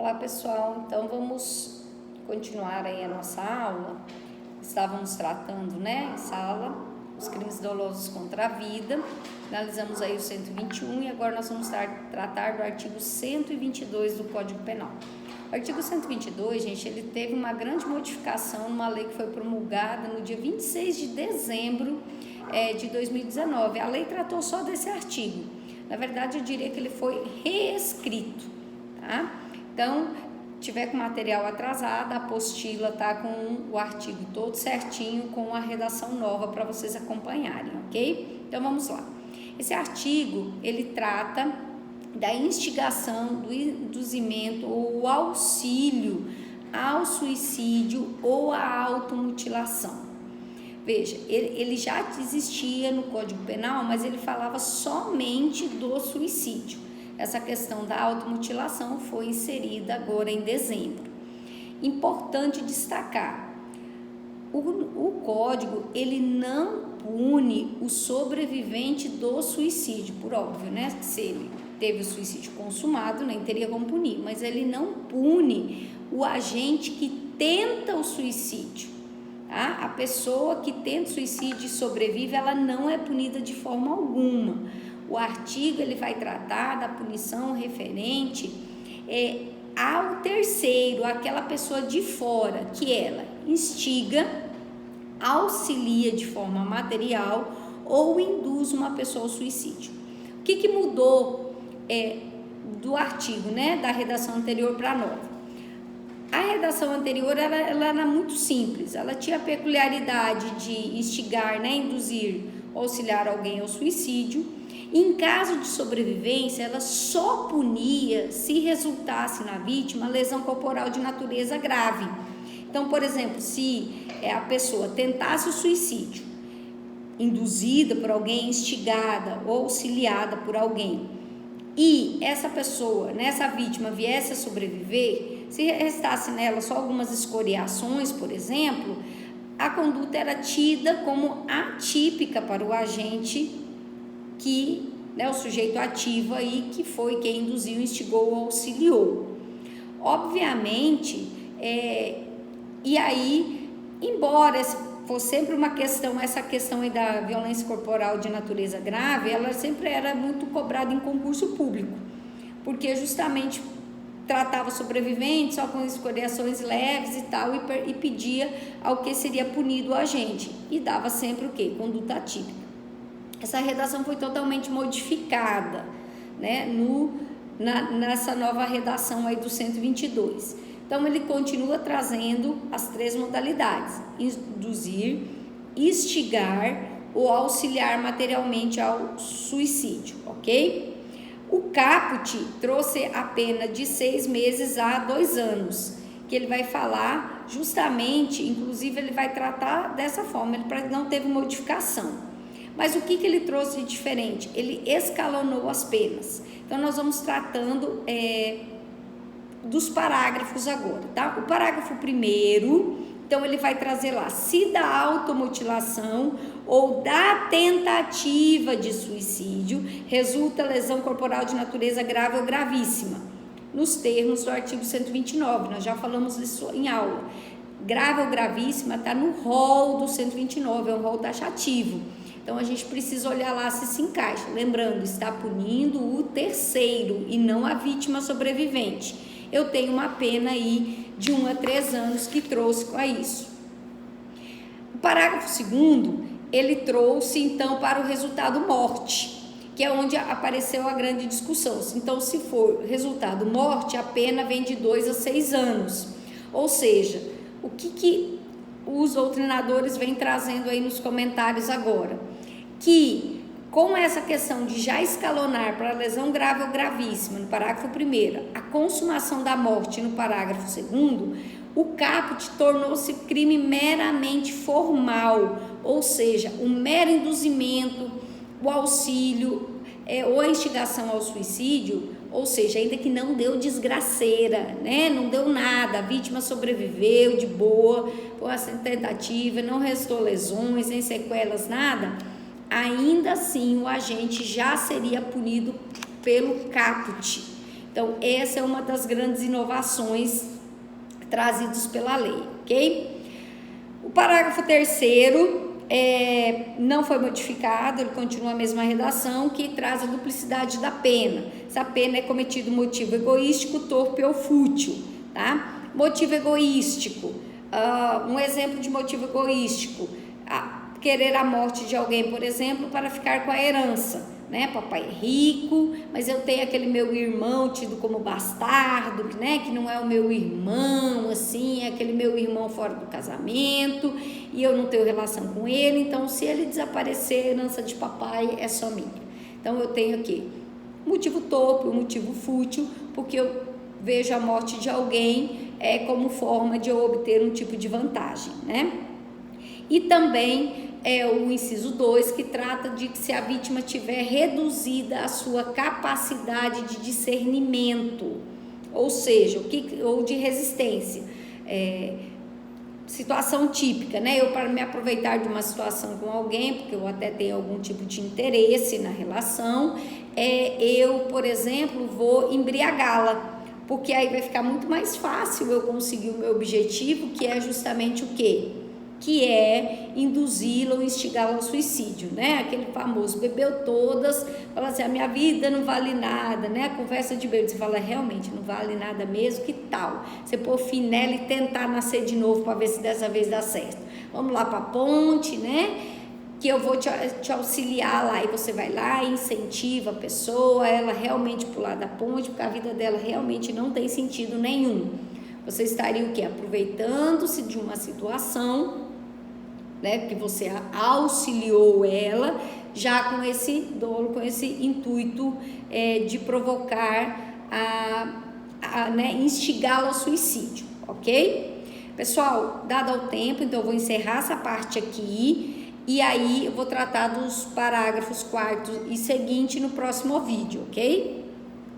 Olá pessoal, então vamos continuar aí a nossa aula. Estávamos tratando, em sala, os crimes dolosos contra a vida. Analisamos aí o 121 e agora nós vamos tratar do artigo 122 do Código Penal. O artigo 122, gente, ele teve uma grande modificação numa lei que foi promulgada no dia 26 de dezembro de 2019. A lei tratou só desse artigo. Na verdade, eu diria que ele foi reescrito, tá? Então, tiver com material atrasado, a apostila tá com o artigo todo certinho, com a redação nova para vocês acompanharem, ok? Então, vamos lá. Esse artigo, ele trata da instigação, do induzimento ou auxílio ao suicídio ou à automutilação. Veja, ele já existia no Código Penal, mas ele falava somente do suicídio. Essa questão da automutilação foi inserida agora em dezembro. Importante destacar, o código, ele não pune o sobrevivente do suicídio, por óbvio, Se ele teve o suicídio consumado, nem teria como punir, mas ele não pune o agente que tenta o suicídio. Tá? A pessoa que tenta o suicídio e sobrevive, ela não é punida de forma alguma. O artigo ele vai tratar da punição referente ao terceiro, aquela pessoa de fora, que ela instiga, auxilia de forma material ou induz uma pessoa ao suicídio. O que mudou do artigo, da redação anterior para a nova? A redação anterior ela era muito simples, ela tinha a peculiaridade de instigar, induzir, auxiliar alguém ao suicídio. Em caso de sobrevivência, ela só punia se resultasse na vítima lesão corporal de natureza grave. Então, por exemplo, se a pessoa tentasse o suicídio, induzida por alguém, instigada ou auxiliada por alguém, e essa pessoa, essa vítima, viesse a sobreviver, se restasse nela só algumas escoriações, por exemplo, a conduta era tida como atípica para o agente que, o sujeito ativo aí, que foi quem induziu, instigou ou auxiliou. Obviamente, e aí, embora fosse sempre uma questão, essa questão aí da violência corporal de natureza grave, ela sempre era muito cobrada em concurso público, porque justamente tratava sobreviventes só com escoriações leves e tal, e pedia ao que seria punido o agente, e dava sempre o quê? Conduta atípica. Essa redação foi totalmente modificada, nessa nova redação aí do 122. Então, ele continua trazendo as três modalidades: induzir, instigar ou auxiliar materialmente ao suicídio, ok? O caput trouxe a pena de 6 meses a 2 anos, que ele vai falar justamente, inclusive ele vai tratar dessa forma, ele não teve modificação. Mas o que ele trouxe de diferente? Ele escalonou as penas. Então, nós vamos tratando dos parágrafos agora, tá? O parágrafo 1º, então, ele vai trazer lá, se da automutilação ou da tentativa de suicídio resulta lesão corporal de natureza grave ou gravíssima, nos termos do artigo 129, nós já falamos isso em aula. Grave ou gravíssima está no rol do 129, é um rol taxativo. Então, a gente precisa olhar lá se encaixa. Lembrando, está punindo o terceiro e não a vítima sobrevivente. Eu tenho uma pena aí de 1 a 3 anos que trouxe com isso. O parágrafo 2º, ele trouxe, então, para o resultado morte, que é onde apareceu a grande discussão. Então, se for resultado morte, a pena vem de 2 a 6 anos. Ou seja, o que os doutrinadores vêm trazendo aí nos comentários agora? Que com essa questão de já escalonar para lesão grave ou gravíssima no parágrafo 1º, a consumação da morte no parágrafo 2º, o caput tornou-se crime meramente formal, ou seja, um mero induzimento, o auxílio ou a instigação ao suicídio, ou seja, ainda que não deu desgraceira, não deu nada, a vítima sobreviveu de boa, com essa tentativa, não restou lesões, nem sequelas, nada, ainda assim o agente já seria punido pelo caput. Então, essa é uma das grandes inovações trazidas pela lei, ok? O parágrafo 3º não foi modificado, ele continua a mesma redação, que traz a duplicidade da pena. Se a pena é cometido motivo egoístico, torpe ou fútil, tá? Motivo egoístico, um exemplo de motivo egoístico, querer a morte de alguém, por exemplo, para ficar com a herança, né? Papai é rico, mas eu tenho aquele meu irmão tido como bastardo, né? Que não é o meu irmão, assim, é aquele meu irmão fora do casamento, e eu não tenho relação com ele, então se ele desaparecer, a herança de papai é só minha. Então eu tenho aqui motivo torpe, motivo fútil, porque eu vejo a morte de alguém como forma de eu obter um tipo de vantagem, né? E também o inciso 2, que trata de que se a vítima tiver reduzida a sua capacidade de discernimento, ou seja, ou de resistência. Situação típica, né? Eu, para me aproveitar de uma situação com alguém, porque eu até tenho algum tipo de interesse na relação, eu, por exemplo, vou embriagá-la, porque aí vai ficar muito mais fácil eu conseguir o meu objetivo, que é justamente o quê? Que é induzi-la ou instigá-la ao suicídio, né? Aquele famoso bebeu todas, fala assim, a minha vida não vale nada, né? A conversa de bebê, você fala, realmente não vale nada mesmo, que tal? Você pôr fim nela e tentar nascer de novo para ver se dessa vez dá certo. Vamos lá para a ponte, né? Que eu vou te auxiliar lá, e você vai lá e incentiva a pessoa, ela realmente pular da ponte, porque a vida dela realmente não tem sentido nenhum. Você estaria o quê? Aproveitando-se de uma situação, né, que você auxiliou ela, já com esse dolo, com esse intuito de provocar, né, instigá-la ao suicídio, ok? Pessoal, dado o tempo, então eu vou encerrar essa parte aqui, e aí eu vou tratar dos parágrafos 4º e seguinte no próximo vídeo, ok?